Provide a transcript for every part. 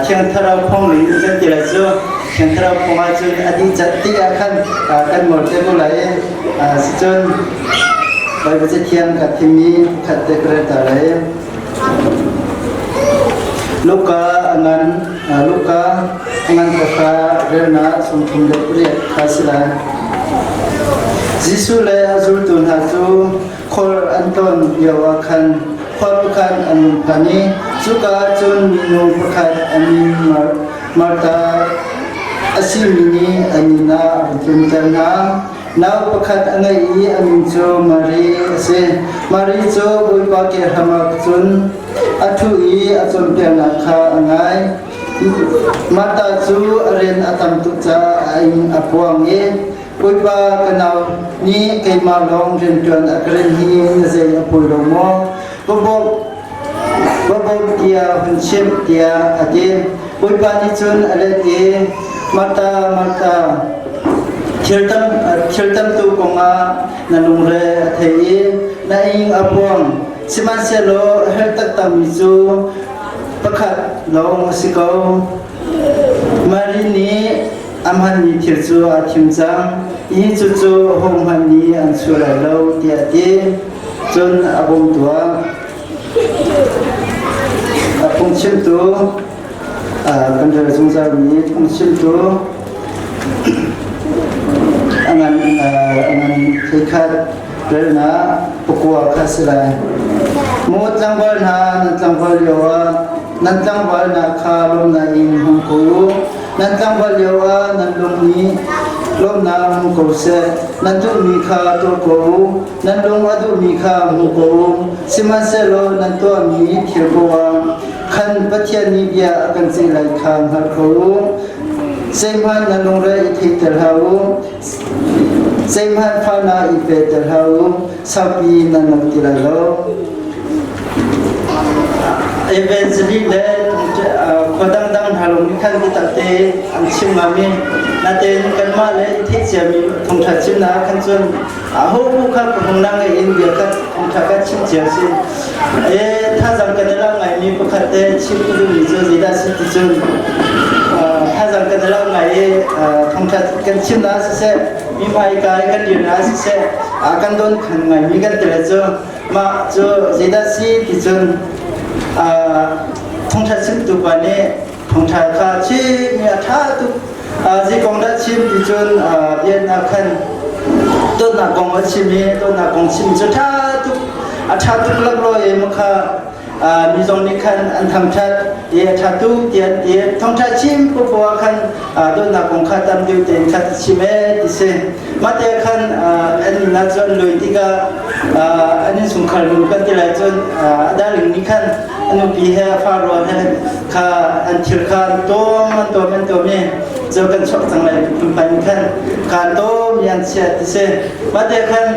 เชียงทราพงหลิงกันตีละจูเชียงทราพงอาจุนอดีจัดที่อาคันกันหมดเต็มเลยสิจนไปประเทศเทียงกับที่มีขัดเตกระต่ายลูกกาอันลูกกาอันก็ข้าเรื่องน่าสมทุนเด็กเรียกข้าสิลาจิสุเลยอาจุตุนหาจูคอลอันต้นเยาวคันความประคันอันนุพันนี้สุกาจุนมีนุประคันอันนี้มาตาอาศิมินีอันนี้นาจุนจันนานาประคันอันนี้อันนี้โจมารีเซมารีโจบุยปาเกหามักจุนอัทุอีอัจนเปียนักขาอันไงมาตาจูเรียนอัตมตุจาอันอภวงเอปุยปากันเอานี้เกี่ยมาลองเรียนจนอักเรนฮีนเสียปุยลงมอบเดียหุ่นเชื่อมเดียอดีปุยปานิจุนอะไรดีมาตาเชื่อตั้มตุกงานันลุงเรเทียนายอิงอภวงสิมันเสโลเฮตักตามิจูประคัดลงสิกามารินีอามันมีเทียจูอาทิมจังยิ่งจู่ๆห้องมันนี้อันสุราเราเดียดีจนอาบุมตัวปุ่งชิมตัวกันเดินสงสารนี้ปุ่งชิมตัวอันนั้นที่ขาดเรื่องนะปกวาคัสลายมูดจังหวะนั้นจังหวะเดียวนั้นจังหวะนักข่าวลงในอินห้องกูนั้นจังหวะเดียวนั้นลงนี้ลงน้ำกูเสนั้นจุมีข่าวตัวกูนั้นลงว่าจุมีข่าวหูกูสิมันเสโลนั้นตัวมีเที่ยวกูขันปัจจัยนี้เดียกันสิไหลคางหักกูเซมันนั้นลงเลยอิทธิเตลหาเซมันฟ้านาอิเปเตลหาสับปีนั้นนติลาโลเอเวนซ์ลีเลคนดังๆหาลงนิคันที่ตัดเตอันชิมมามีนาเตนกันมาเลยที่เสียมีทงทัดชิมนาขันจนหูผู้ขับของนางเอ็นเบียกันทงทัดกันชิมเจียสิถ้าจำกันได้แล้วไงมีประคัดเตชิมดูมีเจอจีดาสิที่จนถ้าจำกันได้แล้วไงทงทัดกันชิมนาสิเสมีไม้กายกันอยู่นาสิเสกันโดนขันไงมีกันเตะเจอมาเจอจีดาสิที่จนทงทัดชิมตัวปนี้ทงทัดข้าชิมเนี่ยท่าตุจีกงดัชิมที่จนเย็นนักขันต้นนักกงวัชิมีต้นนักกงชิมจะท่าตุลักลอยมุขมีตรงนี้ขันอันทำชัดท่าตุเดียทงทัดชิมผู้บัวขันต้นนักกงขัดตามดิวเต็นขัดชิมดิเซมาเตะขันอันนี้น่าจนเลยที่ก็อันนี้สุขขันรู้กันที่ไรจนดาริงนี้ขันอันนู้นปีเฮฟาโรเฮข้าอันทิลขันตัวมันเจอกันชอบจังเลยคุณไปนี่ขันขันโตมีอันเสียดิเซมาเตะขัน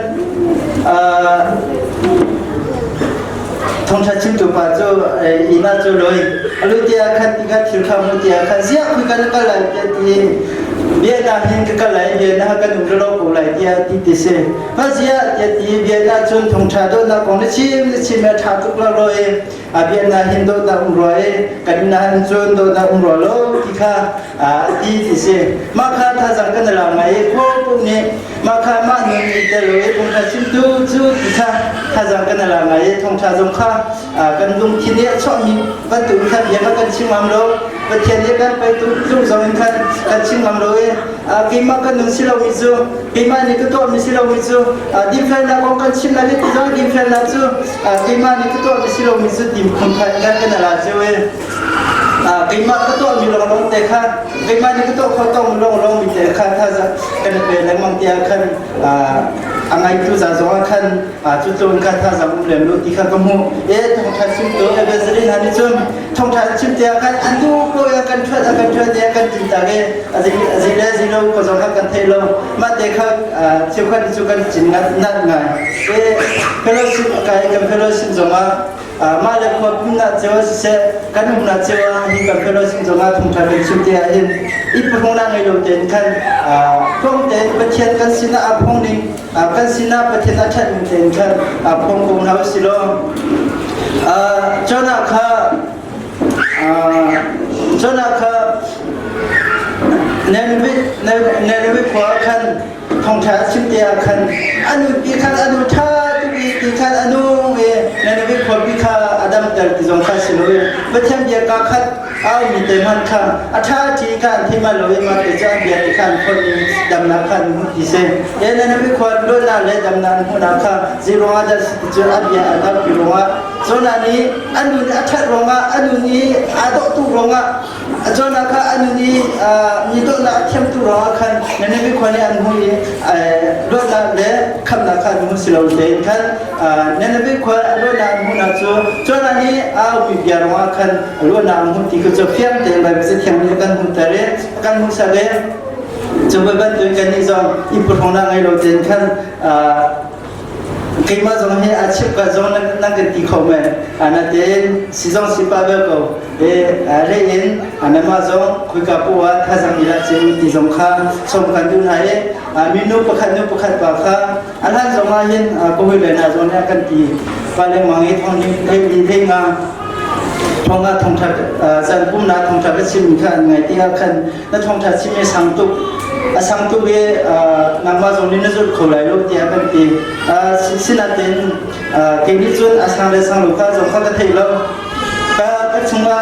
ทงชัดชิมตัวป่าจูอีน่าจูเลยลุยเดียขันที่ขันทิลขันลุยเดียขันเสียคุยกันกันเลยที่เบียนาหินกันเลยเบียนากันนุ่มโลกุเลยเดียที่ดิเซมาเสียที่เบียนาจนทงชัดโดนนักของนิชิมเมื่อทัดทุกละเลยเบียนาหินโดนนักรวยกันนาหินจนโดนนักรวยโลที่ข้าที่ดิเซมาข้าท่าสังกันละไงพวกพวกนี้มาข้ามาหนึ่งเดลเลยทงชัดชิมดูที่ข้าท่าสังกันละไงทงชัดจงข้ากันลุงที่นี้ชอบมีประตูข้าเบียมากันชิมมันโลประเทศนี้กันไปตุ้งสองกันชิมมันโลกิมากันนุ่งสิเรามิจูกิมานี่ก็ตัวมิสิเรามิจูดิมเฟนนักกันชิมนั่นที่เราดิมเฟนนักจูกิมานี่ก็ตัวมิสิเรามิจูดิมคนไทยกันนั่นละจูกิมาก็ตัวมีลงเตะข้ากิมานี่ก็ตัวเขาต้องลงมีเตะข้าถ้าจะกันเป็นแรงมังเตียขันอังไงตัวจะสองขันจุดๆขันถ้าจะมุ่งเรียนรู้ที่ข้าก็มุ่งทงทัดชิมตัวเบสลินฮันนี่จนทงทัดชิมเตียขันอันดูโปรยกันช่วยเตียกันจินตาเกสิโลก็จะกันเทโลมาเตะข้าเชื่อกันจุกันจินนัดไงเฟลชิมกายกับเฟลชิมจงมาเลยพอพินาเจ้าเสกันหุ่นนาเจ้าที่กับเฟลชิมจงทงทัดชิมเตียเห็นอีพงนั่งในโรงเรียนขันพงเต็นประเทศกันสินะพงนี้กันสินะประเทศชาติเต็นขันพงคงเอาสิโลเจ้าหน้าข้า จนนะครับเนรวิขวาคันทองชาชิมเตียคันอนุปีคันอนุชาตุปีคันอนุเนรวิขวาปีคาอดัมเตอร์ที่จงข้าสิโนเวทเทียมเดียกาคัดเอามีเตมันคันอาชาทีคันที่มาโลยมาเตจานเดียที่คันคนดำนักคันที่เซเนรวิขวาโดนนาเลดำนันหัวนักคันซีโร่อาจจะจุดอับยาอับกิโลวะจนอันนี้อนุนี้อัชรองะอนุนี้อาดตุรองะจนนะคะอนุนี้มีตัวนักเทียมตุรองะคันนั่นเป็นคนอันหุ่ยรถนักเล่คำนักคันมุสลิมเดินคันนั่นเป็นคนรถนักหุ่นนักจนอันนี้เอาปิบยารองะคันรถนักหุ่นที่ก็จะเฟียมเดินแบบจะเทียมกันหุ่นทะเลกันมุสลิมจะไปบันทึกกันนี่จงอีปุ่นของนักไอ้รถเดินคันkima zong he achip ka zong nang ke ti khome ana ten sizong sipa be ko re in ana ma zong khu ka pu wa tha sang ila che ti zong kha som kan du na e minu pakhat pa kha ana zong ma hin ko wi le na zong na kan ti pa le mang e thong ni thei li thei nga thong nga thong that zan pum na thong that chim kha ngai ti khan na thong that chim e sang tu asang tu be nama zong ni nazul kholai lo ti akan ti sinaten ke ni chun asang le sang lo ka zong kha ka thei lo ka chunga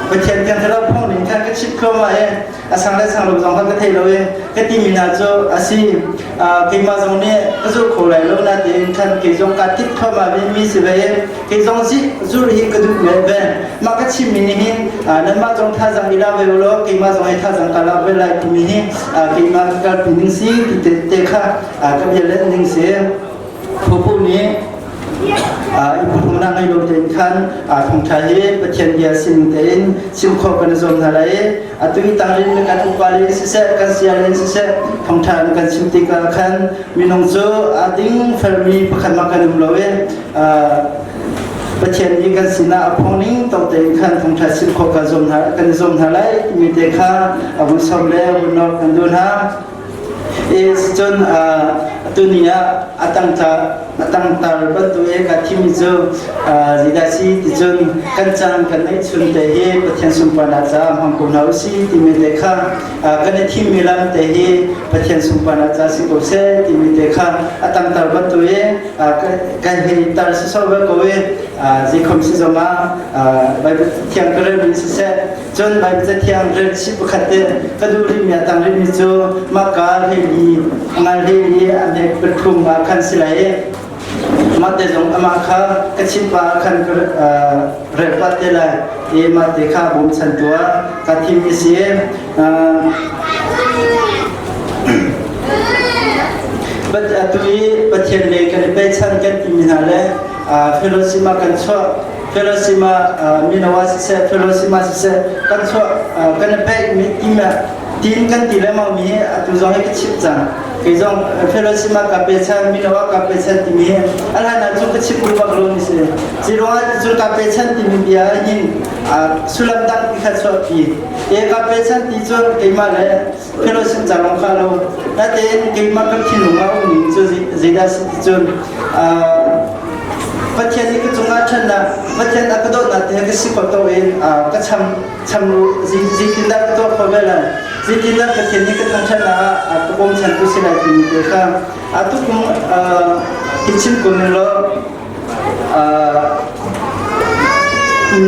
ba chen chen thela phong ning kha ka chip kho ma e asang le sang lo zong kha ka thei lo e ka ti mina cho asi ke ma zong ni nazul kholai lo na te khan ke zong ka tit kho ma be mi se be ke zong si zur hi ka du me be ma ka chim mi ni hin na ma zong tha zang ila be lo ke ma zong ai tha zang ka la be lai ti mi hi ke ma ka pi ning si ti te kha ka be le ning se phu phu niอีกคนนั่งให้ลงเดินขันทงไทยประเทศเดียสิงเดินสิงคโปร์กันจงอะไรตุยตังเล่นกันทุกวันเลยสิเสกกันเสียเล่นสิเสกทงไทยกันสิมติกันขันมีน้องโจดิ้งเฟรมีประคันมากันดูเลยประเทศนี้กันสินะพงนิ่งต่อเดินขันทงไทยสิงคโปร์กันจงอะไรมีเด็กข้าบุษบเล่บุนนกันดูนะจนตัวนี้ตั้งตาบันตัวเองกับที่มีเจ้าจิตใจที่จนกันจังกันในชุนเตะประเทศสุพรรณจามฮ่องกงเอาสิที่มีเด็กข้ากันในที่มีลำเตะประเทศสุพรรณจาสิโกเซที่มีเด็กข้าตั้งตาบันตัวเองกันเห็นตาสิสอบก็เวจิคมสิจมาไปเที่ยงกระเรื่องสิเซจนไปจะเที่ยงเรื่องสิบุคคลก็ดูริมีตั้งริมีเจ้ามากการเฮลีงานเฮลีอันเด็กประทุมมาคันสิไหลมาเดจงอามาข้ากระชิบปาคันเรปัตเตลัยมาเดข้าบุญสันตัวกัทิมิเสียบัดตุยบัดเทียนเลกันไปชันกันที่มินาเลเฟโลซิมากันชั่วเฟโลซิมามินาวาสิเซเฟโลซิมาสิเซกันชั่วกันไปมีกิมตีนกันตีแล้วมามีตุจงให้กระชิบจังcái dòng Hiroshima kapechan Minowa kapechan timi ala na chu kachip rupa gloni se zirwa chu kapechan timi bia hin sulam tak kha chopi e kapechan ti chu keima le Hiroshima jalong khalo na te keima ka thinu ma uni chu zida si chu pathian ni ka chunga thana pathian ka do na te ka sipa to en ka cham ji tin da to khobela जितना कठिनाई का तंत्र ना तो कौन संतोष से लाइफ में देखा तो कौन किचन को मिलो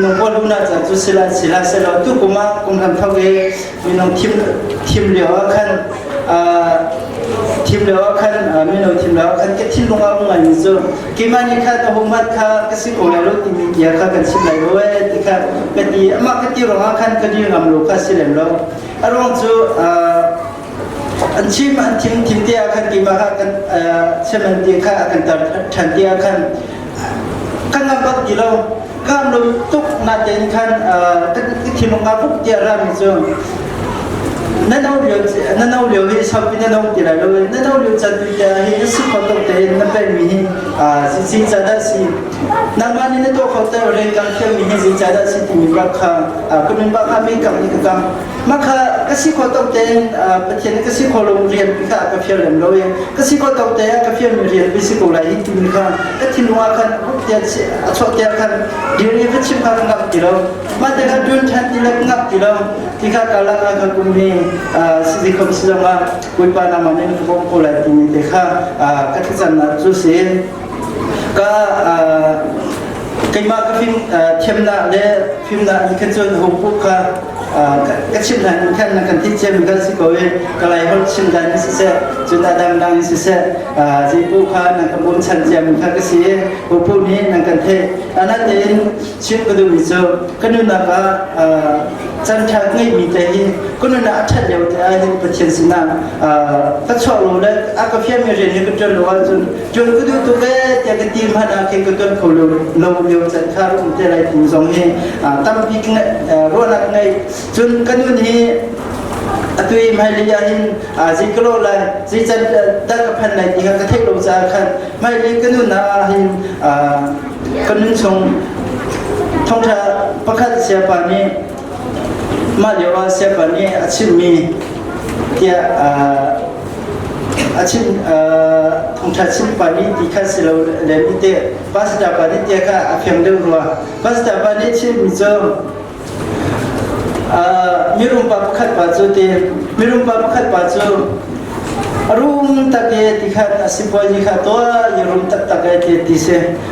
नौकर लुना जातो सिला से लो तो कुमा कौन हम था वे मिनोทีมเหลียวขันทีมเหลียวขันมิโนทีมเหลียวขันก็ทีมลงเอาเงินมิโซกี่มันนี่ค่ะตัวหงมัดค่ะก็สิโกลาโรติมีเดียค่ะกันสิไหลโว้ที่ค่ะก็ดีมากก็ที่ลงเอาขันก็ดีงามลูกค่ะสิเหลโลอารมณ์จู่อันชิมอันทีมเดียขันกี่มาค่ะกันเช่นมันเดียค่ะกันตัดฉันเดียขันกันนับปักกิโลข้ามลงตุกนาเดนขันก็ที่ลงเอาปุ๊บเดียรามิโซ นั่นเอาเรียวให้ชอบพี่นั่นเอาตีละเลยนั่นเอาเรียวจัดวิจารณ์ให้สุขต้องเตะนั่นเป็นมีสิจัดสินั่งมานี่นั่นตัวเขาเตะเรื่องการเที่ยวมีให้สิจัดสิที่มีบักข้าก็มีบักข้าไม่กับนี่กับมาข้าก็สิเขาต้องเตะประเทศก็สิเขาลงเรียนพิฆาตกับเพียรเล่มเลยก็สิเขาต้องเตะกับเพียรเรียนวิสิโกไลที่มีข้าก็ที่นัวกันเตะชอบเตะกันเดี๋ยวนี้ก็ชิมข้างับตีเรามาเตะกันจุนชันตีเล็กงับตีเราที่ข้ากาลังกันกุมนี้สิคำสิ่งว่าคุยปานามันนี่ก็โกไลที่มีเด็กข้าก็ที่จะนัดจุดเสียก็kima ka film themna le filmna ikhan chon hopu ka ka chimna khan na kan ti chem ga si ko e kalai hol chim dan si se chuna dang dang si se ji pu kha na ka bom chan chem kha ka si hopu ni na kan the ana te chim ka du mi so kanu na ka chan tha ngai mi te hi kanu na that yau te a hi pathian sina ka chaw lo le a ka phia mi ren ni ka chon lo wa chun ka du tu be te ka ti ma na ke ka ton ko lo loจันทารุ่งเจริญถึงสองเฮตั้มพิกรัวนักไงจนกันอยู่นี่ตัวเองไม่เลี้ยงสิกโลเลยสิจันตั้งกับพันในที่เขาเทคโลจาคันไม่เลี้ยงกันอยู่นะหินกันอยู่ชงท่องเที่ยวประคัตเสียปานี้มาเดี๋ยวว่าเสียปานี้อาชีพมีเที่ยอาชีพทงชาชิมปานิที่ข้าสิเราเรียนนิเตะภาษาปานิที่ข้าอภิมเดิมรัวภาษาปานิชิมจอมีรุมปาปขัดปัจจุเตมีรุมปาปขัดปัจจุรุมตะเกียที่ข้าสิบวันที่ข้าตัวยรุมตะเกียที่เส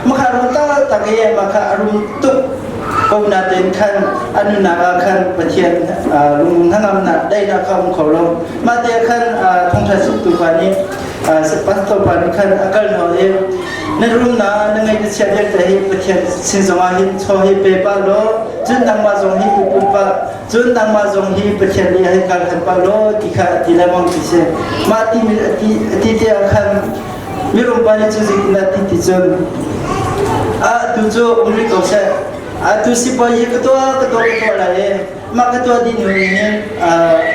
มาข้ารุมตะเกียมาข้ารุมตุกก็น่าเต็นขันอนุนาขันประเทศลุงทั้งอำนาจได้นักคำขอร้องมาเตะขันทงชาติสุตุปานิสปัสโตปานิขันอาการหน่อยในรุ่มน้าในไงจะเชื่อใจประเทศสินสมาหินชอหิเปปาโลจุนดังมาจงหิอุปปะจุนดังมาจงหิประเทศนี้ให้การขันปาโลที่ข้าที่ละมังที่เสมาที่เตะขันมีรุ่มปานิจุจินาที่จนดูโจอุ้มริโกเสtu si boy ketua la mak ketua di ni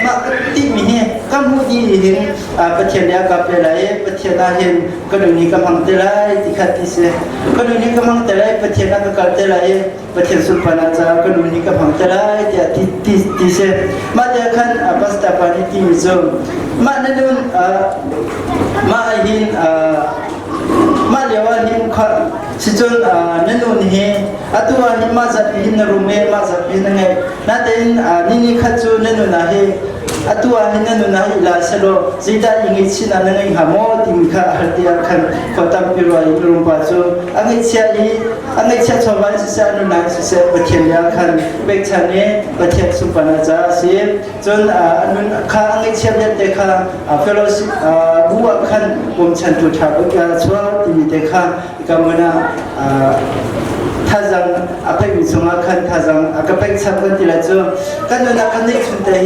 mak ti mi kamu di hin pathian ya ka pe lai pathian na hin kaduni ka mang te lai ti khati se kaduni ka mang te lai pathian na ka te lai pathian sulpana cha kaduni ka mang te lai ti se ma de khan pasta pani ti mi zo ma na nun ma hinมาเดี๋ยววันนี้ข้าสิจนนั่นนู่นนี่ตัวนี้มาจัดพินรูเมมาจัดพินไงนั่นเองนี่ข้าจูนั่นนู่นนี่ตัวนี้นั่นนู่นนี่ลาเสโลจิตาอิงชินานั่นเองหาโมติมข้าหัดเดียกันขอตั้งพิรวยรุมปัจจุอันนี้เชียชาวบ้านสิเสนู่นนี่สิเสประเทศยาคันเบกชานีประเทศสุพรรณจาสีจนนู่นข้าอันนี้เชียเด็กข้าเฟลสิบัวคันผมฉันจุดฉากก็ชัวที่มีเด็กข้าก็มันท่าจังอาไปวิสุงอาคันท่าจังอาก็ไปชักกันทีละจ้กันนู่นกันนี่ชุนเตะ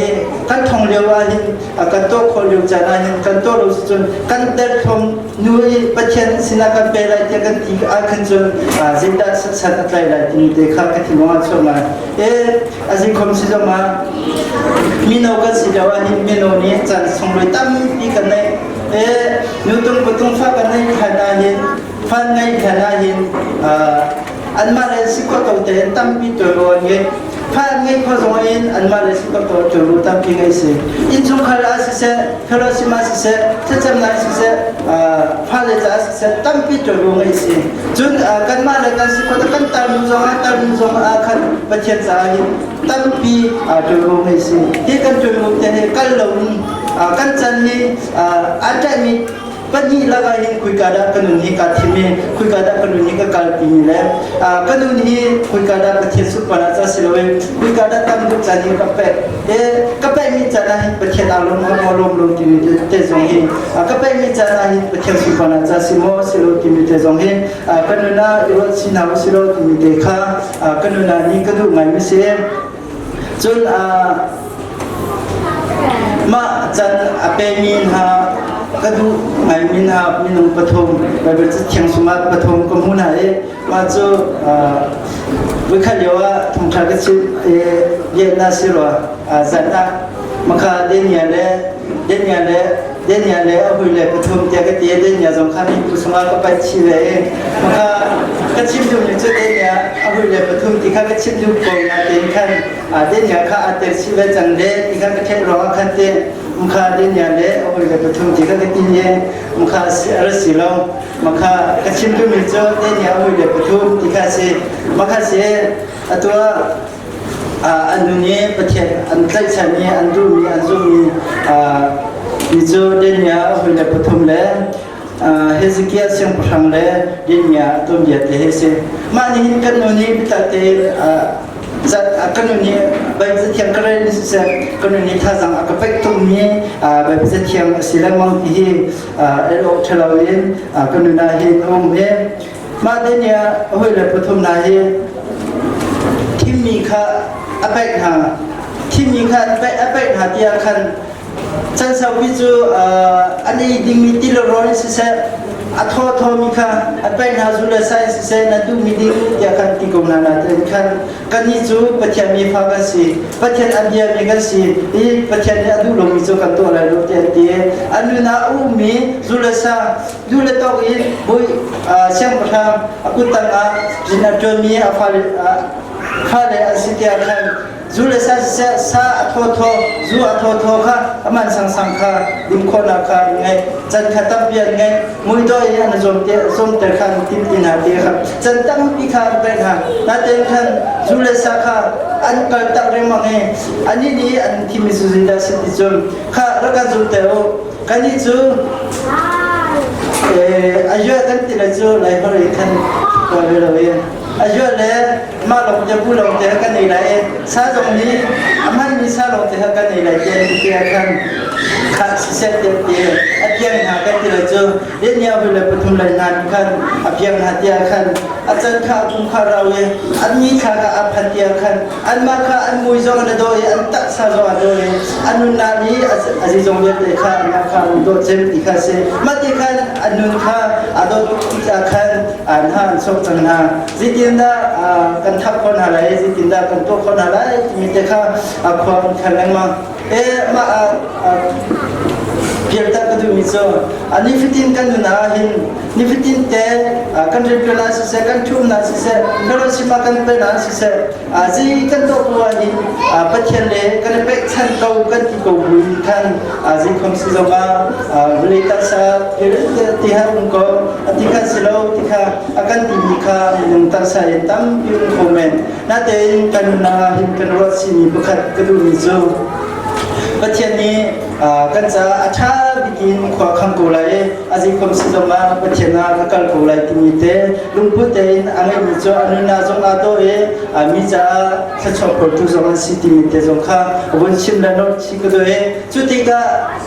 กันท่องเลี้ยวหินกันโตคนเลี้ยวจานาหินกันโตรู้จนกันเดินท่องนุ้ยประเทศสินากันเปรย์ที่กันที่อาคันจนจิตตาสัตย์ใจเลยที่มีเด็กข้ากันที่มั่วชมาอาจจะคมสิจมามีนกันสิเดียวหินมีนนี้จันส่งเลยตั้มปีกันในนูตุงปุตุงฟ้ากันในขณะหินฟันในขณะหินอันมาเลสิก็ตัวเต็มตั้มปีตัวรวนเงี้ยฟันไงพอสมัยอันมาเลสิก็ตัวรู้ตั้มปีไงสิอินทรงขลาสิเสพลสิมาสิเสจะจำนายสิเสฟันเลยจะสิเสตั้มปีตัวรู้ไงสิจนกันมาเลกันสิก็กันตามจงอาคันประเทศสาหินตั้มปีตัวรู้ไงสิที่กันตัวรู้แต่กันหลงกันจันนี่อาจารย์มีปัญญาละกันคุยกันได้กันนู่นนี่กันที่มีคุยกันได้กันนู่นนี่ก็การปีนี้แหละกันนู่นนี่คุยกันได้ประเทศสุพรรณจะสิโลเวคุยกันได้ตั้งดุจานี่กับเป็ดกับเป็ดมีจานะประเทศอารมณ์ลงที่มีเตจงเฮกับเป็ดมีจานะประเทศสุพรรณจะสิโมสิโลที่มีเตจงเฮกันนู่นน่ะอีรถสินาสิโลที่มีเตค่ากันนู่นน่ะนี่ก็ดูไงไม่เสียจนมาจันอเปมินฮาก็ดูไงมินฮามินงปฐมไปเป็นเชียงสมัติปฐมก็มุ่งหน้ามาจูวิเคราะห์ว่าทงชาติชิเยนาสิโรจันนะ มาคาเดนยาเลเดนยาเลเดนยาเลเอาไปเลยปฐุมเดียกเตียเดนยาสงครามมีผู้สมัครก็ไปชีเวมาคากระชิมดูอยู่จุดเดนยาเอาไปเลยปฐุมที่ข้ากระชิมดูโกงนาเดนขันเดนยาข้าอาเตชีเวจังเลที่ข้ากระเทร้องขันเตมาคาเดนยาเลเอาไปเลยปฐุมที่ข้ากระตินเยมาคาอรสิลงมาคากระชิมดูมีจุดเดนยาเอาไปเลยปฐุมที่ข้าเสมาคาเสตัวอันนี้ประเทศอันใกล้ฉันนี้อันดูมีอันซูมีมีจูเดียร์เอาไปเลยปฐุมเลยเฮซิเกียเสียงพลังเลยเดียร์ตัวเดียร์เฮซิมานี่กันโน่นนี่พิจารณาจัดกันโน่นนี่แบบจะเที่ยงกันเลยนี่สิกันโน่นนี่ท่าสังกับไปตรงนี้แบบจะเที่ยงสิลังมังที่เอโรเทลาวินกันโน่นนี่โอมเอมาเดียร์เอาไปเลยปฐุมนี่ที่มีค่าอภัยหาที่มีค่าไปอภัยหาที่อาคันฉันสาววิจูอันนี้ดิ่งมีที่เราร้อนสิเสอัทอมีค่าอภัยหาสุดท้ายสิเสนั่นดูมีดิ่งที่อาคันที่กงนานาเดินคันกันนี้จูปัจจัยมีฟ้ากันสิปัจจัยอันเดียมีกันสิอีปัจจัยนี้ดูลงมีจูกันตัวอะไรรู้เดียดีอันนู้นอูมีสุดท้ายดูเลตัวอีบุยเสียงประทับกุตังจินจมีอาฟาข้าเลยสิที่อาคันจูเลซาทอจูทอค่ะมันสังค่ะดิมคนอาคารไงจันขัดตับเบียนไงมุ้ยด้วยอันจมเตคันติมตินาเดียครับจันตั้งพิคาเป็นหานาเตคันจูเลซาค่ะอันเกิดตั้งเรื่องมังเองอันนี้นี่อันที่มีสุจิตาสิทธิจมค่ะแล้วก็จูเตโอกันนี้จูอายุกันติละจูไล่บริคันก็เลยอายุเลยมาลงจะพูดลงจะกันนี่แหละซาตรงนี้มันมีซาลงจะกันนี่แหละเจนที่กันขาดเสียเดียวอาเพียงหากันที่เราเจอเรื่องนี้เอาไปเลยปฐุมเลยนานกันอาเพียงหาเดียกันอาจารย์ข้าคุ้มข้าเราเองอันนี้ข้ากับอาพันเดียกันอันมาข้าอันมุยจงอันโดยอันตักซาจงอันโดยอันนู้นนานี้อาจจะจงเรียกเลยข้ามาข้าโดยเจมที่ข้าเสมาที่กันอันนู้นข้าอันโดยที่กันอันห้างโชคจังนาจิตยินดากันทับคนอะไรจิตยินดากันตัวคนอะไรมีแต่ข้าความขันแรงมามาเพียงแต่ก็ดูมิโซอันนี้ฟิตินกันอยู่นะหินนี่ฟิตินแต่กันเรียนเป็นอะไรสิกันชุ่มนะสิกันเราสิมากันเป็นอะไรสิจีกันตัวตัวหินปัจจัยเลยกันไปชั้นเก่ากันที่เก่าบุญกันจีคงสิจะมาบริการสาเอริที่หาอุ้งก็ที่ข้าสิเราที่ข้าอากันที่มีข้าหนึ่งตัดสายตั้มยุ่งคอมเมนต์นั่นเองกันนะหินกันรถสิมีบุคคลก็ดูมิโซประเทศนี้กันจะอาชาบิกินขวาคำกูเลยอาจิคมสิจมาประเทศนากัลกูเลยที่มีเตลุงพูดเตนอันนี้มีจ้าอันนู้นน่าจงอาโต้มีจ้าสัจจ์โปรตุจงอันสิที่มีเตจงข้าวันชิมแล้วนอชิกด้วยจุดที่ก็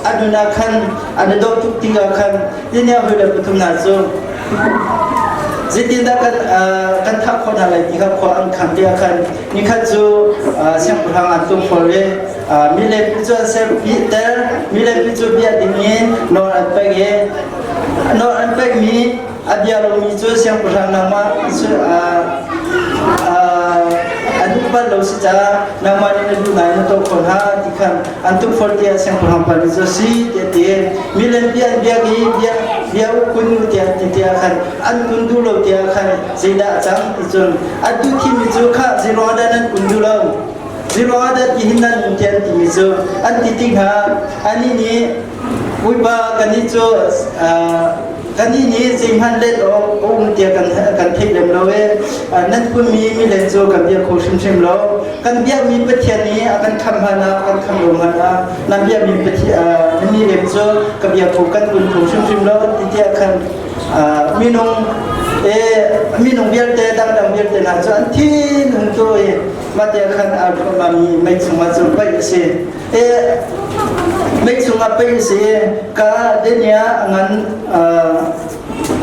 อันนู้นขันอันนี้ดอกทุกที่ก็ขันที่เนี่ยหัวเลยปฐุมนาจงจิตยินดากันทักคนอะไรที่เขาขวางขันเดียกันนี่ขันจูเสียงพลังอันตุ้มพอเลยมีเลปิจูเซปิเตอร์มีเลปิจูเบียดิ้งยินนอนอันเป็กนอนอันเป็กมีอันเดียร์มีจูเสียงพลังนามาจูอันนี้บ้านเราสิจ้านามาเนี่ยดูไหนนั่นตัวคนหาที่ขันอันตุ้มพอดีเสียงพลังพาริจูสิเดียมีเลปิอันเบียกีเบียคุณดูเดียที่เดียขันอันคุณดูเราเดียขันจีดาจังที่จนอันดูที่มีจูข้าจีโร่ด้านนั้นคุณดูเราZero ada dihinan mungkin tisu, anti tinggal, ani ni, wiba kanicu, kani ni simpan let dia kan take them low, nanti pun mi lenzo kan dia kosim low, kan dia mi petian ni akan kamhana, akan kamlomana, nan dia mi petian ni lenzo kan dia bukan pun kosim low, dia akan minum biar dia dang biar dia nak anti untuk mati akan aku mami make semua sampai sih make semua sampai sih kadenya angan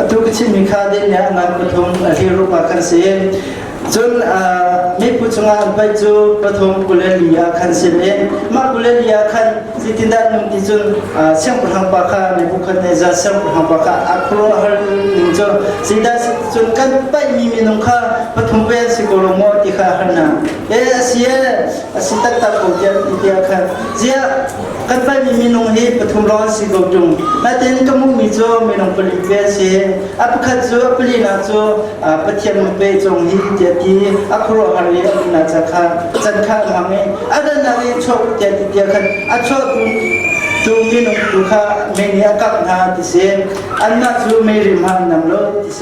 tu kecil mikha denya angan betul hirup akan sih จนมีผู้ชงานไปจูปฐมกุเลลียคันเสเนมากุเลลียคันสิตินดานุ่มที่จนเสียงประหังปากาในบุคคลในจะเสียงประหังปากาอัครหัลนิจงสิดาจนกันไปมีนุข้าปฐมเวสิโกลโมติข้าหันนาเสียสิตักตะโกเดียติเดียคันเสียกันไปมีนุเฮปฐมร้อนสิโกจงนาเต็นกมุมีโจมีนุปลิเวเสียอัปขัดโจปลินาโจปะเทียมเปจงฮิเดียทีอัครหัลเลียนาจักข้าจันข้ามังเออันนั้นเองโชคเดียติเดียคันอัชโชตูมีนุตุข้าเมเนียกับนาติเสอันนั้นจูเมริมานนำโลติเส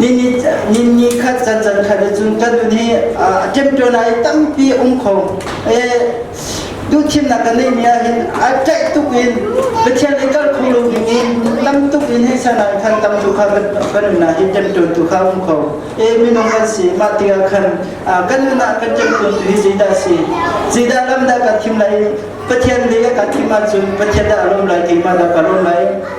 นี่ขัดจันขัดจุนกันนี่เจ็บจนไอ้ตั้มปีองค์ของดูทีมนักการเมืองเห็นอาจจะตุกินเป็นเช่นเดียวกับคนลูกนี้ตั้มตุกินให้สนานขันตั้มตุข้ากันนะเห็นเจ็บจนตุข้าองค์ของมีน้องกันสิมาเตียขันกันนะกันเจ็บจนตุที่จีดาลำดับกับทีมไหนประเทศเดียวกับทีมมาจุนประเทศดาอารมณ์ไหลทีมมาดาอารมณ์ไหล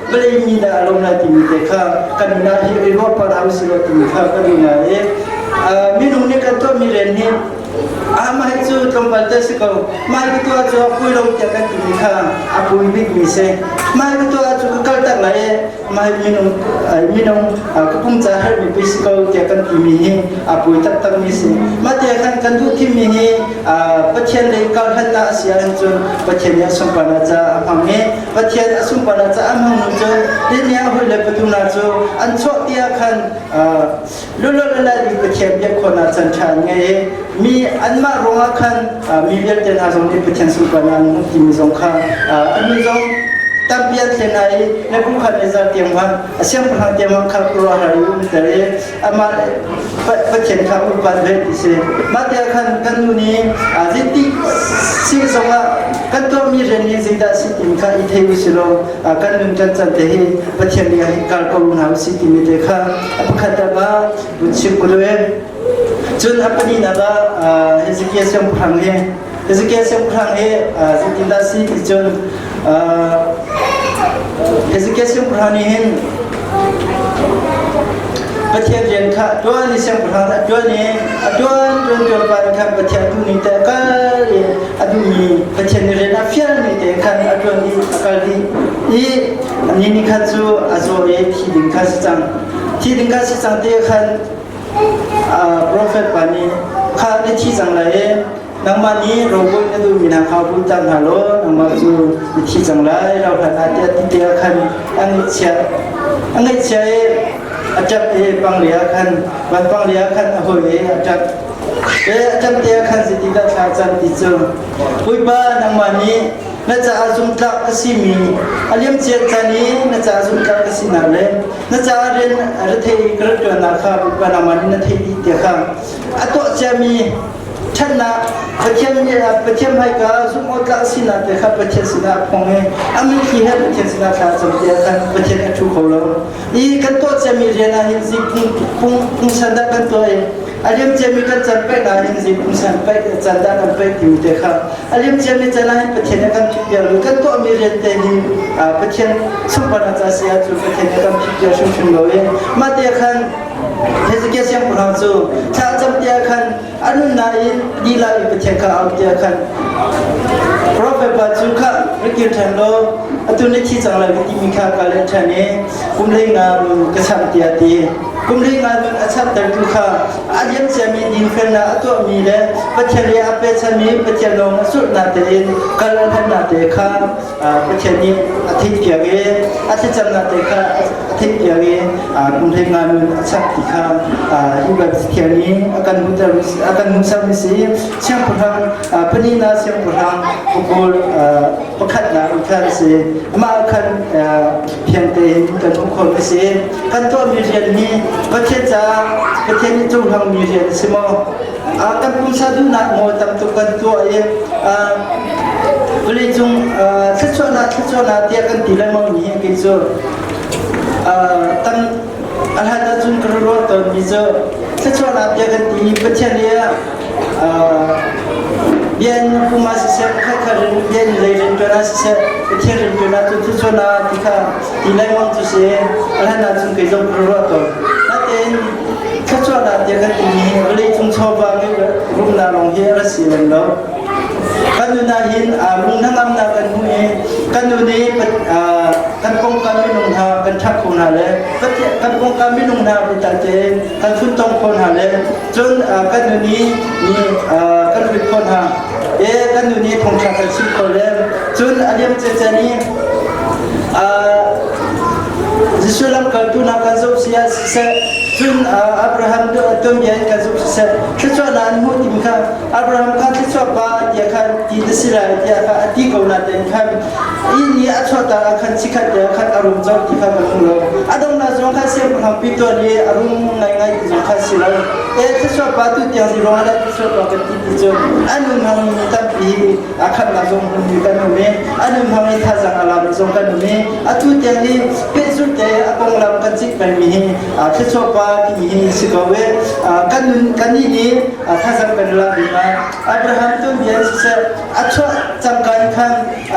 เบลีมีดาอารมณ์ไหลทีมเด็กข้ากันนะที่เรียกว่าปาราวิสุรทีมข้ากันนะมีน้องนี่กันตัวมีเรนนี่มาให้จูตรงบัลเตสิโกมาให้ตัวจูคุยลงจากกันทีมข้าอาปุยบิ๊กมิเซมาให้ตัวจูก็ตักไหลมาให้มีน้องก็พุ่งจะให้มีพิสิโกจากกันทีมนี้อาปุยตักมิเซมาเดียกันกันดูทีมนี้ประเทศเล็กก็หันหน้าเสียจนประเทศนี้สมบัติจะพังเงี้ประเทศสมบัติจะมั่งจนเรื่องนี้หุ่นเล็บประตูน่าจูอันโชคดีกันลุลละดีประเทศเบียคนน่าจันทร์ไงมีอันมาโรงคันมีเบียเจนาสงที่ประเทศสุพรรณมุกิมิสงข้าอันนี้จงตั้งเบียเจนายในบุคคลในจะเตรียมวันเสียงพลังเตรียมวันข้าครัวหายุนแต่มาประเทศข้าอุปถัมภ์เวทีเสมาเดียกันกันดูนี้จิตติสิ่งสงกันตัวมีเรื่องนี้จิตาสิติมข้าอิเทวิสิโลกันนุ่งกันจันเตหิประเทศนี้ให้การกรุณาสิติมิเตข้าประคัตตาบุญชิกุลเวจนอัปนีนับเฮซิเกียเสียงพลังเฮซิเกียเสียงพลังจิตตินดาสิจนเฮซิเกียเสียงพลังนี้ประเทศเรียนข้าตัวนี้เสียงพลังตัวนี้ตัวบ้านข้าประเทศดูนี่แต่ก็ดูมีประเทศนี้เรียนฟิลนี่แต่ข้าตัวนี้ก็ดีนี่ข้าจูอาโยที่ดินข้าสิจังเดียข้าprophet ปานีข้าได้ที่จังเลยนังมานี้เราบุญนั่นดูมีนาข้าวบุญจังฮัลโหลนังมาจูที่จังเลยเราผ่านอาทิตย์เดียวกันอันนี้เชื่ออาจารย์ปังเลียคันวันปังเลียคันโอ้ยอาจารย์เดียวกันสิที่ได้ชาจันติจูปุยบ้านังมานี้น่าจะอาจุมตรักกสิมีอาเลียมเจียจานี้น่าจะอาจุมตรักกสินาเลน่าจะเรียนรัฐีกระจนาข้าปุยบ้านังมานี้น่าที่ดีเดียข้าอัตโตจะมีท่านนะประเทศให้กับสมมติการสินาเดียข้าประเทศสินาพงเออามีที่ให้ประเทศสินาข้าจำเดียกันประเทศทุกคนเราอีกันโตจะมีเรียนอะไรสิพุ่งสันดากันตัวเองอาเลียมเจมีกันจันไปนายสิพุ่งสันไปจันดากันไปติวเดียข้าอาเลียมเจมีจันให้ประเทศกันพิจารณากันโตมีเรียนเตนิประเทศสมบัติจะเสียจุประเทศกันพิจารณาชุมเราเองมาเดียกันเฮสเกเซียงพลังจูชาจำเดียกันอันนั้นนายดีลาอีประเทศข้าเอาเดียกันเพราะเป็นปัจจุบันริกิลทันโลอัตุนิที่จังไรวิธีมีข้าการเล่นทันนี้กุมเล่งานกระชับเดียดีกุมเล่งานอาชับแต่ทุกข้าอาเดียมจะมีดินเฟนนาตัวมีเลยประเทศเรียอาเปจะมีประเทศลงสุดนาเตนการเล่นทันนาเตข้าประเทศนี้อาทิตย์เกียร์เกอาทิตย์จันนาเตข้าอาทิตย์เกียร์เกกุมเล่งานอาชับที่ข้าที่แบบเทียนี้อาการมุสามิสีเชียงพลังปนีนาเชียงพลังบุกประคัดนาอุทานเสียมาคันเพียงแต่กันทุกคนเสียกันตัวมีเรียนนี้ประเทศนี้จงทำมีเรียนสมอกันผู้ชาดูนักโมตำตุกันตัวเองบริจงทัศนาเดียกันตีละมั่งนี้กิจตั้งอาหารจุนกระโดดตอนนี้จะทัศนาเดียกันตีประเทศนี้เย็นผู้มาสิเสกข้าเรียนเย็นเลยเรียนตัวนั้นสิเสกเที่ยวเรียนตัวนั้นทุกส่วนนั้นที่ข้าที่ไล่มองตัวเสียอะไรนั่นจึงเกิดจากรู้ตัวนั่นเองทุกส่วน na te kan ni le chung choba nge rum na long he ra si len lo kanu na hin lung na ngam na kan hu e kanu ni kan pong kan mi nong ha kan thak khon ha le kan pong kan mi nong na bi ta te kan phun tong khon ha le chon kanu ni kan bi khon ha e kanu ni thong thak kan si khon le chon aliam che che ni Jisulam kaltu na kazop siya sa chun Abraham do atom yan kazop sa kacwa na anmo timka Abraham kan kacwa ba dia kan di desila dia kan ati kau na ten kan ini atwa ta akan sikat dia kan arum jauh di kan mulo adong na zong kan siap hampir tu ni arum ngai zong kan sila kacwa ba tu dia si rong ada kacwa ba kan di jauh anu hang tapi akan na zong ni kan ni anu hang thazang alam zong kan ni atu dia ni pesul apong lam kan sik kan mi ke chopa ki mi sikawe kan ni thasang kan la bima Abraham tu dia se achwa chamkan khan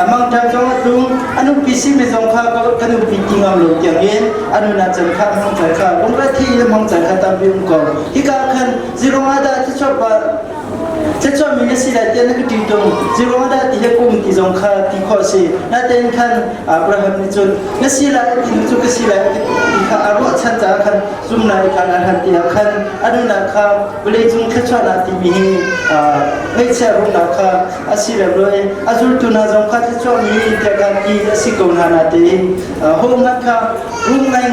mang tham jong atung anu pisi me jong kha kan piti ngam lo tiangin anu na chang kha mang chang kha ong ka thi mang chang kha tam bium ko hika khan zirong ada ke chopa Cecok minyak sila dia nak dihitung. Jika ada tiga kum di jongka di kosi, nanti kan Abraham itu ngasila itu kesila jika arwah canda kan sumna ikan nanti akan anu nakha boleh jung cecok nanti mihi macam rum nakha asila boleh azul tu na jongka cecok mihi dia kan di sikau nanti hong nakha rum ngai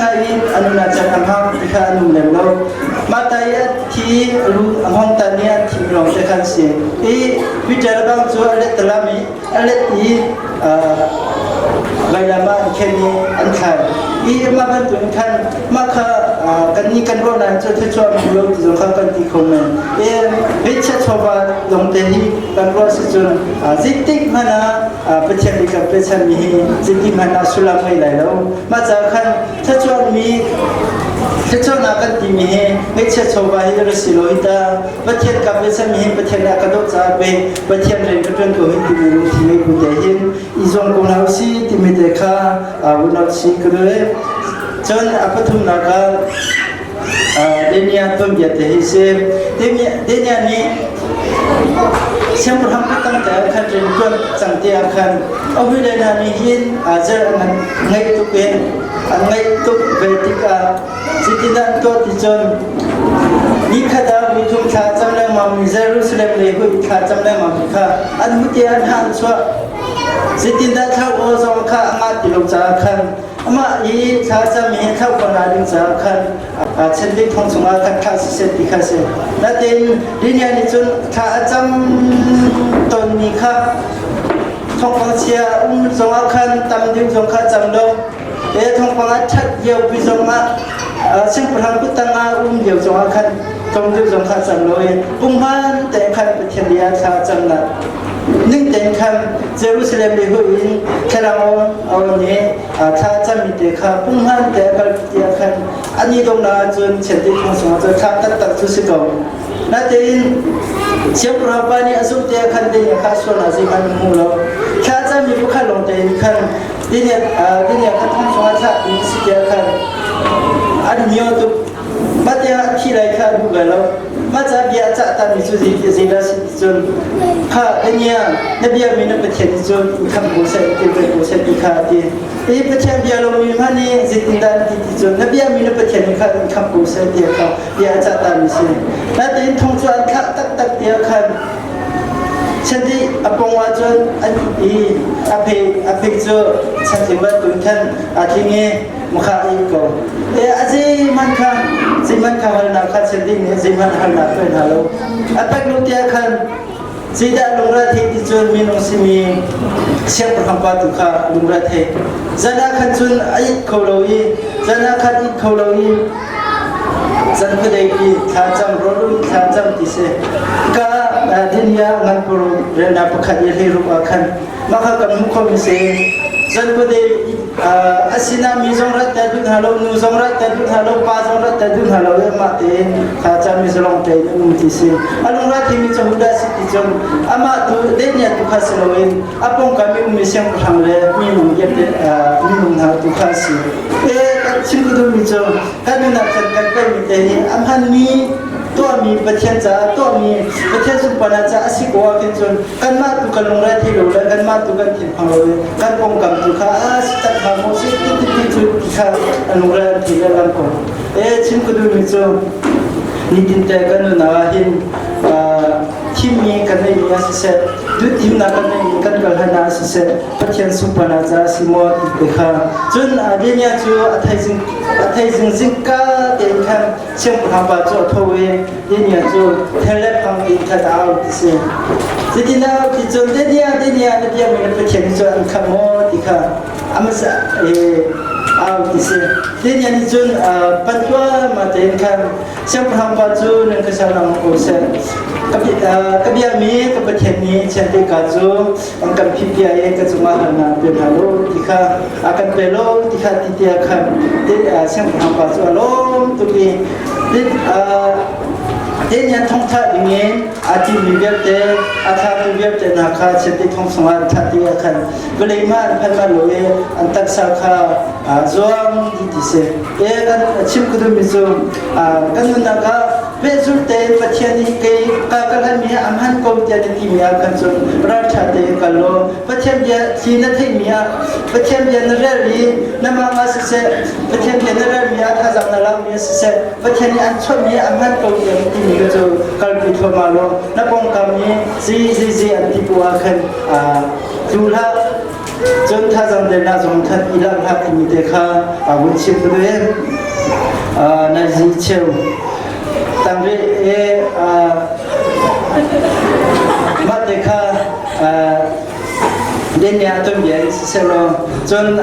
anu najar amham jika anu lelo mata ya ti ru amham tania ti long dekan si bicara bang tu alet telami alet ni Bailama kini ankai. Makan tu kan maka kan ni kan ronan tu tercuat mulut tu kan kan di komen. Bicara coba dong tehi kan ros tu zitik mana pecah di pecah ni zitik mana sulam hai lalu. Macam kan tercuat mi Kecil nak kan timi, macam coba hidup silo ita, betul kapal mi betul nak kadok cabe, betul rengkutan tu timi lu timi kudahin, izong kunau si timi deka, kunau si kerja, jon apa tu naga, dunia tu dia terhisap, dunia ni siapa hampa tang tak akan rengkutan cantik akan, awalnya ni hin ajar ngai tu pen, ngai tu betika. Setidak tu tijon, ni kata mitum kacam le mam Jerusalem le hu kacam le mam ka, anu tian han swa. Setidak kau orang ka amat dilok jakan, amat ini kacam ini kau pernah dilok jakan, cendik thong sungai kan kasih sedikasih. Nanti dunia ni jon kacam ton ni ka, thong pangsia sungai kan tamdim sungai kacam lo, thong pangat jauh bisonga. Sing perang petanga jauh jauh akan jauh jauh akan loi punghan tengkan percaya sahaja nak ning tengkan Jerusalem lehuin kerana orang ni sahaja miteka punghan tengkan percaya ani dong na jun cendik langsung aja kata tak susikau nanti siapa berapa ni asal tengkan dia kasuan aziman mula sahaja mibukan long tengkan dia kan langsung aja ini setiakan ada mio tu, baca kira kira juga lo, baca biar cakap ni suci jelas jun, ini nabi amin percaya jun ikam bosan tiba bosan dikati, percaya biar lo mimani zitindan jun, nabi amin percaya ikam bosan dia kau biar cakap ni sih, nanti thongjuan tak dia kan. Jadi apa wajan ini apa itu sangat tuntan artinya muka itu. Zaman hal nak jadi ni zaman hal nak pun halau. Apa kalau dia kan tidak lungrat itu jun minum simi siapa hampa tukar lungrat he. Zana kan jun ayat kaulawi, zana kan ayat kaulawi. Zan kedai tajam rodu tajam tise ka dunia ngan puru rena pekat ye rupakan maka kamu komisi zan kedai asina mizong rat tadun halo nuzong rat tadun halo pazong rat tadun halo ye mate tajam mizong tadun tise alung rat mi chahuda sitijong ama tu dunia tu khaslawin apong kami umisyang phamle minung yete minung ha tu khasi 친구들 미죠 간누나 간간 때니 암한미 또미 버티자 또미 버티자 빠나자 아시고와 괜찮 간마 두 간롱라 티로라 간마 두 간티 방로 간봉감 두카 스타 방모시 티티티 두카 안롱라 티라랑고 에 친구들 미죠 니딘테 간누나 힌 팀이 간내미야 시세 두 팀나 간내미 간갈하나 시세 버티안 수파나자 시모 이베카 준 아데냐 주 아타이징 징까 덴칸 셴부하바 조 토웨 데냐 주 텔레팡 인타다 디세 지디나 디존 데냐 데냐 미나 버티안 주 안카모 디카 아마사 디세 데냐 디존 반투아 마덴칸 셴부하바 주 능카사랑 고세 kabiami kapateni cantik kazu angkat PPI ke Jumahana Penalo tika akan pelo tika titiakan siang hampa alom tuki yang thongtha ingin ati biberte atha biberte nakha cantik thongsonga thati akan belaiman phalmaloe antak sakha zoam ditise kan chimkudu mizo kanunaka bezulte pathiani ke kakalhan mi amhan ko tiani timia kansun prathate kallo pathian ya sina themia pathian ya narali namama se pathian ya narali ya thazam nalam mi se pathian an chomia amhan ko tiani timia jo kalpi thomalo napong kami si antipuwa khan jula jon thazam de na jom that ilang ha mi dekha bunchi pure na ji cheu tamre mateka denya tom ye selo jon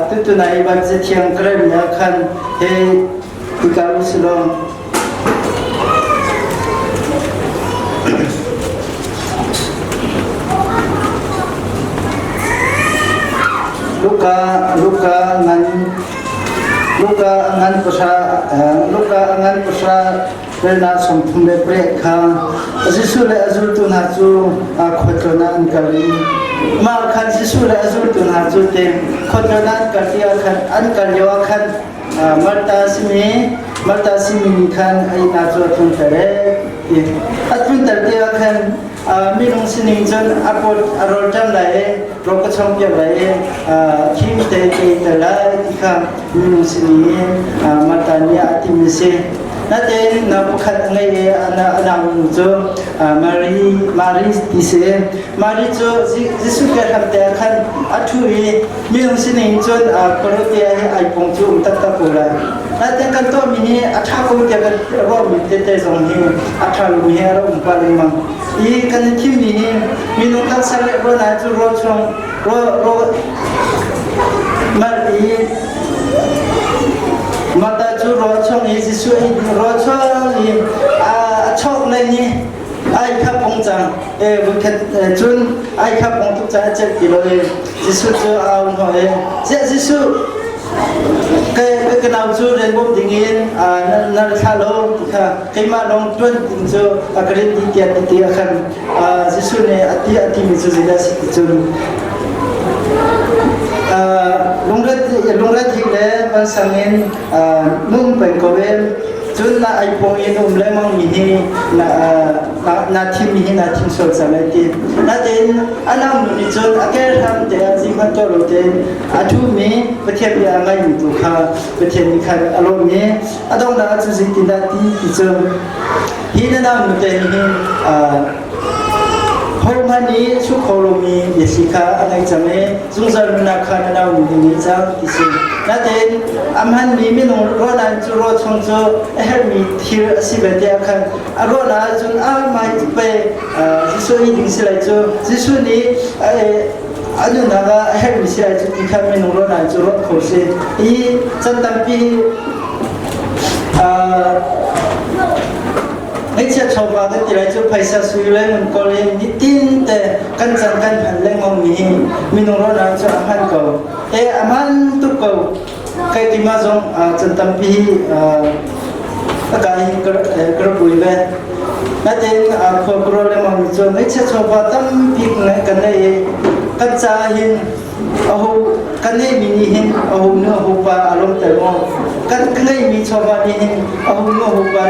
tutunai ban je thiang krem ya khan he ikalu silo luka ngan pasha rena somthumbe prekha jisule azul tu na chu khotrona ankali ma khan jisule azul tu na chu te khotrona katia khan ankalyo khan marta simi khan ai na chu thun tare atun tartia khan minung sining jon apot arol jam lai rokachom pya lai kim te lai tikha minung sining matania atimise naten na pukhat ngai anang jo mari dise mari jo jisu ke hamte khan athui minung sining jon korotia ai pongchu takta pura naten kan to mini atha ko te ro mi te jong hi atha lu hi ro umpale mang I kan tim ni minung kan sale ro na chu ro chong ro mari mata chu ro chong I jisu ro chong ni chok lai ni ai kha pong chang buket chun ai kha pong tu cha che kilo jisu chu aung ho jisu cái nào chú đến bom dingin na thalo cái mà long tuân ting chú cái đi tiệt khăn jisu ne ati mi chú zila chú lungret thì le ban sangin nung pen kovel chun na ai pong in le mang mi hi na tim so sa le ti na den anam ni chun aker ham te ji man to lo te athu me pathian ya ngai mi tu kha pathian ni khan alo me adong na chu ji ti da ti chun hi na nam te ni Homani sukolomi yesika anai jame zungzar mina khana na ni ja isi naten amhan mi minung rona churo chongjo hermi thir asibete khan arona jun mai pe jisu I dingsilai jo jisu ni anu naga hermi silai jo tikhan minung rona churo khose I chantampi Aicha choba da tilai chu paisa suile mun kole ni tin te kan chang kan han leng mong mi minung ro na chu aman ko aman tu ko kai ti ma jong chantam pi akai kar buive na ten kho kro le mong chu aicha choba tam pi ngai kan nei กันจ้าหินเอากันนี่มีหินเอาเนื้อหูปลาอารมณ์แต่มองกันนี่มีชาวบ้านหินเอาเนื้อหูปลา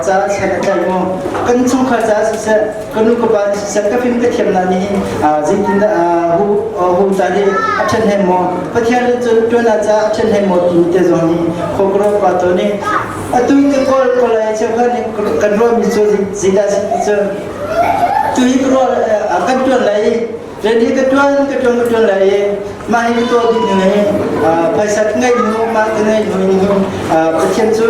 จ้าชนะใจมองกันชงข้าจ้าสิเสกันนุกบ้านสิเสก็ฟิล์มก็เทียมนานี่จิกินหูตาดีอัจฉริยะมองประเทศเราจนอาจจะอัจฉริยะมองที่มีแต่ตรงนี้ขบรอบปัตตานีตุยก็คนละเจ้าคนนี้กันรอมีโซจิดาสิโซตุยก็รอกันจวนเลยเรื่องนี้ก็จวนเลยมาให้ตัวบินเหนื่อยภาษาง่ายหนูมาง่ายหนูประเทศจู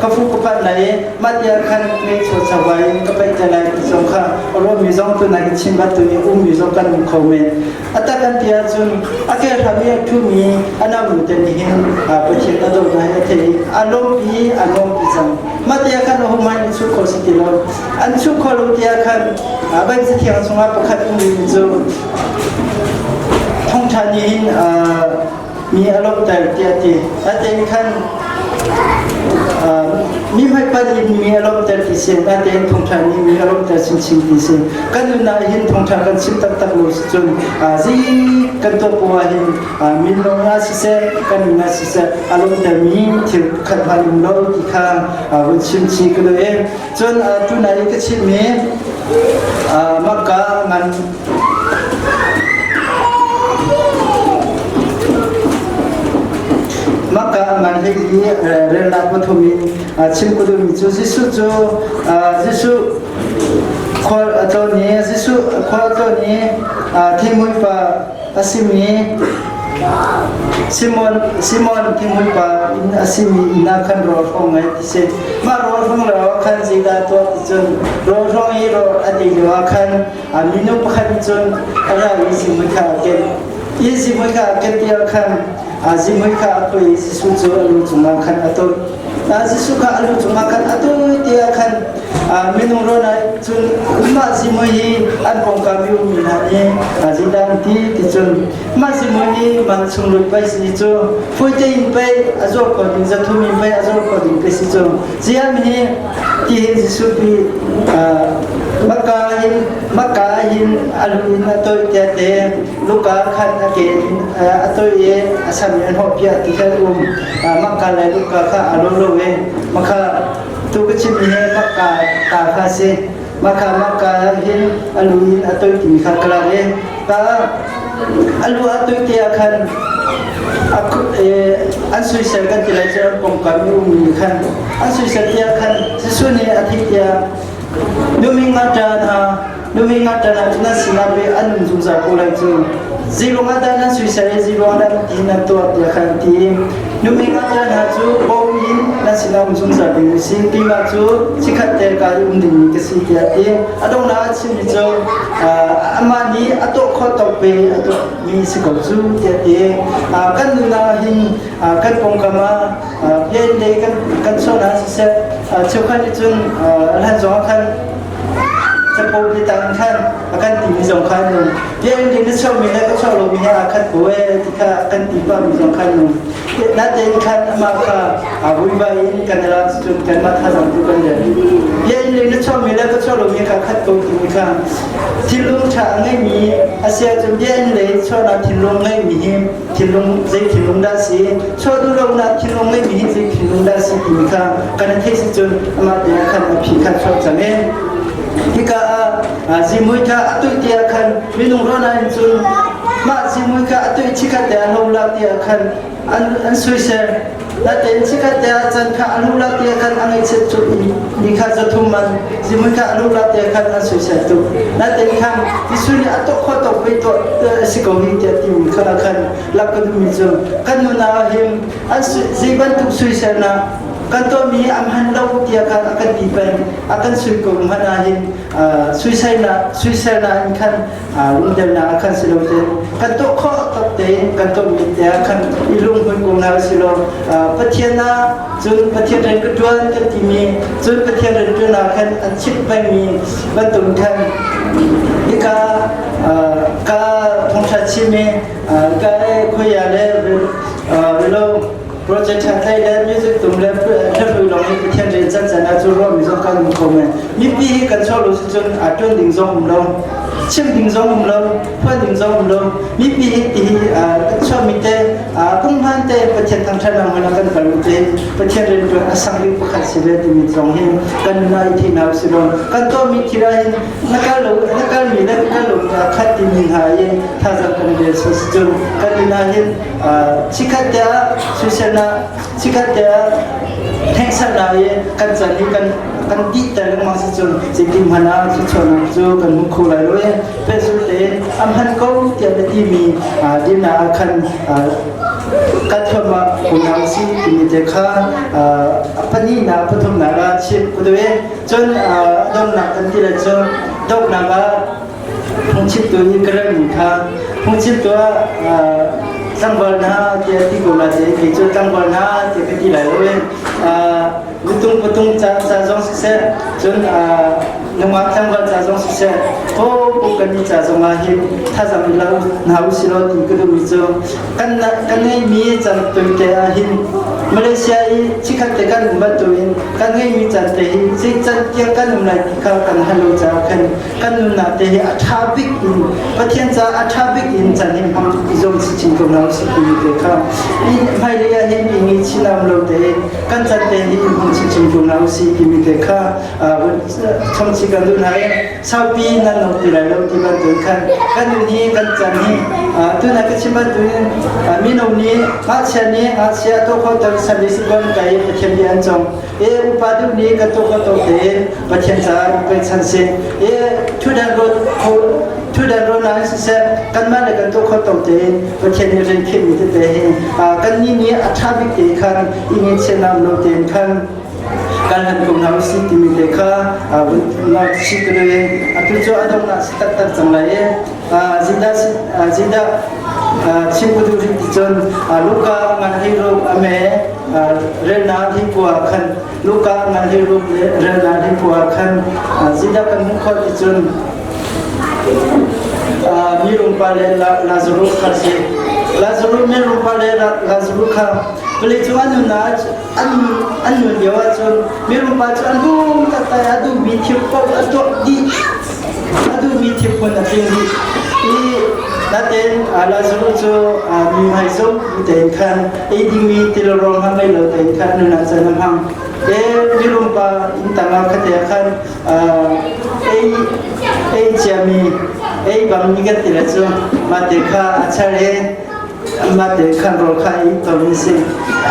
ก็ฟูก็พันเลยมาเดียร์คันไม่ชดสบายก็ไปจะเลยสงข้าเรามีสองตัวนักชิมบัตตัวนี้มีสองกันคอมเมนต์อัตกันเดียร์จูอาเกย์ทำยังทุ่มีอันนั้นมุดนี่เห็นประเทศนั้นตัวไหนเท่อารมณ์ปีจังมาเดียร์คันเราไม่ชุกขอสิติโลอันชุกขอรู้เดียร์คันบางสิ่งสงฆ์ประคับมีจูท่องชาญินมีอารมณ์แต่เดียดีแต่เองคันมีไม่ปฏิมีอารมณ์แต่ที่เสียงแต่เองท่องชาญินมีอารมณ์แต่สิ่งที่เสียงกันอยู่ในหินท่องชากันสิบตักลุสจนจีกันตัวปัวหินมีลงอาศิเสกันมีอาศิเสอารมณ์แต่มีที่ขัดพันโลที่ข้างวันชิมกันเลยจนตุนายก็ชิมมีมักกะมันmaka manhegi rela pothumi chimkudu michu jisu khol atoni jisu khol atoni thimui pa asimi Simon thimui pa in asimi ina khan ro phong ai se ma ro phong la khan jida to chun ro rong I ro ati wa khan aminu khan chun ara isimi kha ke isimi kha ke tia khan azimika atau Yesus alu cumakan atau Yesuka alu cumakan atau dia akan menuruna cun mazimuhi anpong kami minani azidang ti cun mazimuhi mansung lupai si cun fuitin pai azok koding zatumi pai azok koding pesi cun siami ti Yesupi makahin aluin atau tiade luka kan agen atau ye asamian hopia tiga makalai luka ka alolowe maka tu kecil ni maka se makahin aluin atau timika kelare ka alu atau dia kan aku ansui serkan tidak jalan kami kan ansui setia kan sesuatu atik dia Numingatan na sinabi anong sungsa kulay tu. Zilongatan na suisari zilongatan tinatuat yakanti. Numingatan na tu bawin na sinabi sungsa binusin tima tu sikat terkali undin kasi tiati. Adong na sinito amani ato kotope ato misikaw tu tiati. Kan nunahin kan pongkama yende kan sona sisa cukan itu lanjong kan sepuluh di tangan kan akan timizong kan dia yang di show mina ko show lo mina akan boe tika akan tiba mizong kan nanti kan maka abu iba ini kan dalam sujud kan mata sampai kan dia yang di show mina ko show lo mina akan ko tika tilung cha ngai mi asia jom dia yang di show na tilung ngai mi tilung zai tilung dasi show dulu na tilung ngai mi zai tilung dasi tika kan nanti sujud amat dia akan apikan show jangan jika zimuika atau dia akan minum rona itu mak zimuika atau jika dia nulat dia akan ansuiser nanti jika dia jangan nulat dia akan angai sejuk jika jatuman zimuika nulat dia akan ansuiser tu nanti kan disuni atau kotor itu sikohi dia tim akan lakukan minum kan nunahim ziban tu suiser na kanto mi amhan law dia akan tipen akan suiko manahin suicide na kan undel na akan siloten kanto ko tapte kanto mi dia akan ilung pun na silo patiana jun patian kedua ketimi jun patian kedua akan ancip mi bantung kan ika ka thongsa chime ka khoyale velo project Thailand music tumle thelu long ni thian re chan chan a chu ro mi zo kan ko me mi pi kan so lo si chun a tun ding zo lo ชิมถึงสองลมเพื่อนถึงสองลมมีปีที่ชอบมีเตพุ่งพันเตประเทศทางชาติมันกันกันมีเตประเทศเรื่องตัวสังคมประคับสิเวทีมีสองหินกันนายที่นาวสิลงกันตัวมีที่ไรนักการลงนักการมีนักการลงขัดที่มีหายท่าจะกันเดือดสุดจุนกันนายชิคัดเตะสุเสนาชิคัดเตะแทงสลายกันจันนี้กันดีแต่ละมาสิจนสิ่งที่มันน่าจะชวนจูกันมุขเลยด้วยเป็นสุดเด่นอันพันก็เกี่ยวกับที่มีดินาคันกัดมาคุณเอาสิที่มีเด็กข้าพันนี้นาพุทธนาราชิบกุดเวจนดงนักกันที่ละจนดงนาราพงชิบตัวนี้กระดิ่งข้าพงชิบตัวตั้งบอลนะเจ้าที่กูมาเจ้าที่จุดตั้งบอลนะเจ้าที่ไหลเลยบุตุงจ่าจงสิเสจนนวัดตั้งบอลจ่าจงสิเสโอ้บุกันนี่จ่าจงมาเห็นถ้าจะมีเราหนาวสิเราถึงก็ดูมิจฉากันให้มีจันตุยเตะหินมาเลเซียชิคัดเตกันบัดตุยกันให้มีจันเตหินสิจันเกี่ยงกันนุ่มไหลที่เขากันฮัลโหลจ่ากันนุ่มนาเตหิอัฐาบิกอินประเทศจ่าอัฐาบิกอินจันหินพังอิจงสิจิงกุนาสิกิมิเตะอีไม่เลียเห็นอิงชินามโลเตกันจันเตหิพังสิจิงกุนาสิกิมิเตะชมชิกันดูไหนชาวปีนั่นนกที่ไรเราที่บ้านตุยกันนี้กันจันนี้ตัวนักชิบันตุยมีนนี้อาเซียนี้อาเซียตัวเขาตัวสันติสุขกันไปประเทศยันจงอุปาดุนี้ก็ตัวเขาตัวเตะประเทศจ่าเป็นสันเสทุดันรถทุดันรถนั้นเสียกันมาเลยกันตัวเขาตัวเตะประเทศนี้เรื่องเข้มที่เตะกันนี้อัฐบิเตะขันอินิเชนามโลเตนขันการหันกงนาสิที่มีเด็กข้าเราชิคเลยตุจอดงนาสิตัดจังเลยจินดาชิมกุดูริจนลูกางานฮิโร่อเมเรนาที่ปัวขันลูกางานฮิโร่เรนาที่ปัวขันจินดากันมุขที่จนมีรุมปาเลลาซูรุคาสิลาซูรุมีรุมปาเลลาซูรุคาบริจวันนั้นอันนู้นเดียวจนมีรุมปาจนดูตัดแต่ดูมีทิพย์ก็ตัวดีดูมีทิพย์คนนั้นดีนั่นเองลาซูรุโจมีไฮโซมีเต็นขันดีมีติลรองห้างไม่เราเต็นขันนั่นจะนำห้างมีรุมปาอินตามาขัดเดียขันเจมีบางมีกันติละจนมาเด็กข้าอาชาเรมาเด็กข้าโรคาอีตัวนี้สิ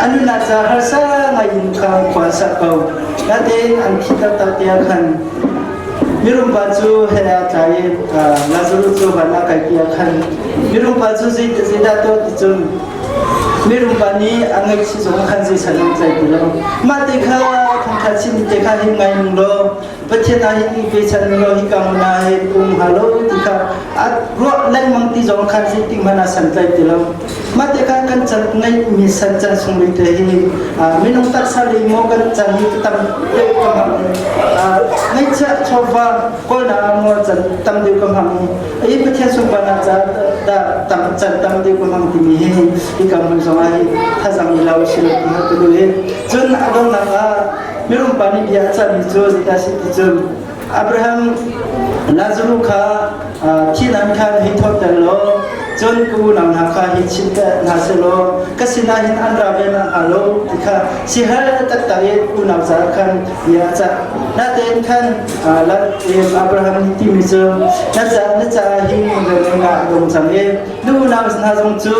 อันนี้น่าจะหาสาไงยินข้าควาสักเอานั่นเองอันคิดตัดเดียขันมิรุมปัจจุเฮียใจลาซูรุจูบานาไก่เกียขันมิรุมปัจจุสิดาโตติจุนมิรุมปานี้อังเอกสิสงขันสิสันนิษฐานดีแล้วมาเด็กข้าทำขัดสิมิเด็กข้าหิ้งไงมึงโลประเทศนาหิ้งเกชันมึงโลหิกามุนาหิฮัลโหลที่ข้ารัวเล่นมังที่สงขันสิติมานาสันใจดีแล้วมาเด็กข้ากันจัดไงมีสันจันสมุทรเฮีมินุตัดสาลีโมกันจันหิตั้มเด็กกำลังไงจะชอบว่าคนน่ะโมจันตั้มเด็กกำลังไอ้ประเทศสุพรรณจัดตั้มจันตั้มเด็กกำลังที่มีหิกามุนสมัยถ้าจะมีเราสิลที่เขาไปดูจนอดมนักมิรุมปานิบิอาจารย์มิจูสิตาสิติจนอับราฮัมลาซูรุข้าที่นั่นข้าหิทอดโลจนกูนำนักข้าหิชิตนาเซโลก็สินาหินอันราเบนะฮัลโหลที่ข้าสิฮาร์ตักตายกูนำจากขันยาจากนั่นเองขันลัดอับราฮัมที่มิจูนั่นจะหินเรื่องงานดงจังดูนำสนาจงจู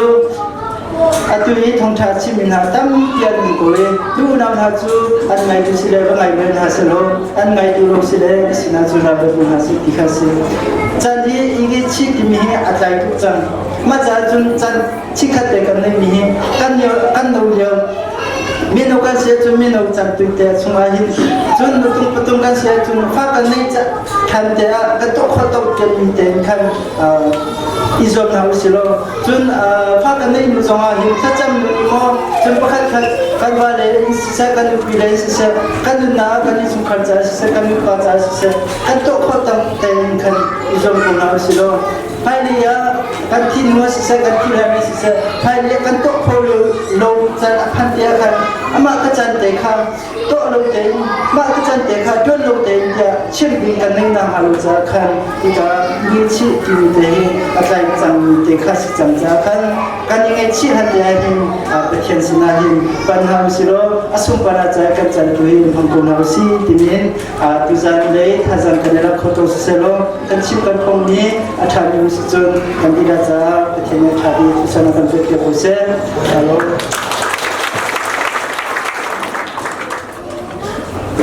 atu ini thong cha chi min ha tam pian ni ko e du nam ha chu an ngai du si le ba ngai ben ha se lo an ngai du lo si le si na chu na ba bu ha si ti kha se chan hi igi chi ti mi he atai tu chan ma cha chun chan chi khat te kan nei mi he kan no yo minau kan sia chun minau chan tu te chunga hi chun nu tung patung kan sia chun fa kan nei cha khan te a ka to kho to ke mi te khan izom na usilo chun fa kan nei nu zonga hi sa cham nu mo chun pakhat kan wa le sa kan nu pi le sa kan nu na kan ni sum khan cha sa kan nu pa cha sa kan to kho tam te khan izom ko na usilo pai ni ya กันที่นัวสิเสกันที่อะไรสิเสภายเล็กกันโตโคลูลงจันพันเตียกันอามาก็จันเตะข้าโตลงเตะมาก็จันเตะข้าด้วยลงเตะจะเชื่อมบินกันในนาฮารุจาคันที่จะมีชีกินเตะอะไรจังเตะข้าสิจังจาคันกันยังไงชีหันเตะหินเป็นเขียนสินาหินปัญหาสิโรอสุปราจากันจันตุหินพังกุนาสิที่มีตุจันเลยท่าจันกันเรโคโตสิเซโลกันชิกันคงนี้อาจารย์ยุสิจนกันดีดาจาเป็นเทียนชาดีทุสนากันเกิดเกี่ยวกับเซฮัลโหล